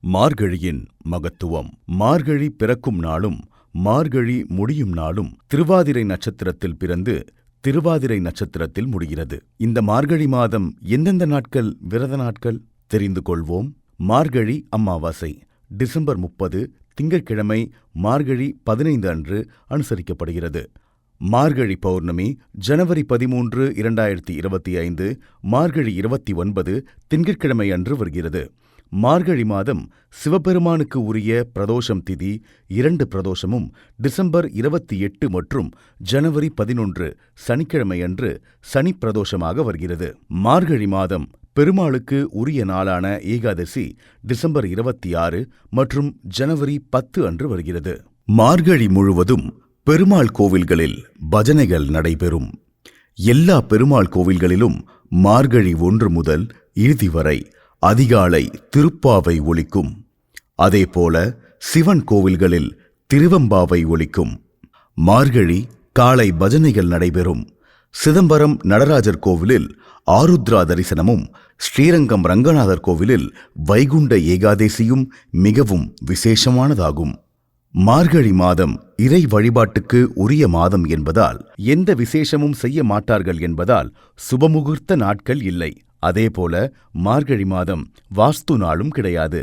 மார்கழியின் மகத்துவம். மார்கழி பிறக்கும் நாளும் மார்கழி முடியும் நாளும் திருவாதிரை நட்சத்திரத்தில் பிறந்து திருவாதிரை நட்சத்திரத்தில் முடிகிறது. இந்த மார்கழி மாதம் எந்தெந்த நாட்கள் விரத நாட்கள் தெரிந்து கொள்வோம். மார்கழி அமாவாசை டிசம்பர் 30 திங்கட்கிழமை மார்கழி 15 அன்று அனுசரிக்கப்படுகிறது. மார்கழி பௌர்ணமி ஜனவரி 13, 2025 மார்கழி 29 திங்கட்கிழமை அன்று வருகிறது. மார்கழி மாதம் சிவபெருமானுக்கு உரிய பிரதோஷம் திதி 2 பிரதோஷமும் டிசம்பர் 28 மற்றும் ஜனவரி 11 சனிக்கிழமை அன்று சனி பிரதோஷமாக வருகிறது. மார்கழி மாதம் பெருமாளுக்கு உரிய நாளான ஏகாதசி டிசம்பர் 26 மற்றும் ஜனவரி 10 அன்று வருகிறது. மார்கழி முழுவதும் பெருமாள் கோவில்களில் பஜனைகள் நடைபெறும். எல்லா பெருமாள் கோவில்களிலும் மார்கழி 1 முதல் இறுதி வரை அதிகாலை திருப்பாவை ஒலிக்கும். அதேபோல சிவன் கோவில்களில் திருவெம்பாவை ஒலிக்கும். மார்கழி காலை பஜனைகள் நடைபெறும். சிதம்பரம் நடராஜர் கோவிலில் ஆருத்ரா தரிசனமும் ஸ்ரீரங்கம் ரங்கநாதர் கோவிலில் வைகுண்ட ஏகாதசியும் மிகவும் விசேஷமானதாகும். மார்கழி மாதம் இறை வழிபாட்டுக்கு உரிய மாதம் என்பதால் எந்த விசேஷமும் செய்ய மாட்டார்கள் என்பதால் சுபமுகூர்த்த நாட்கள் இல்லை. அதேபோல மார்கழி மாதம் வாஸ்து நாளும் கிடையாது.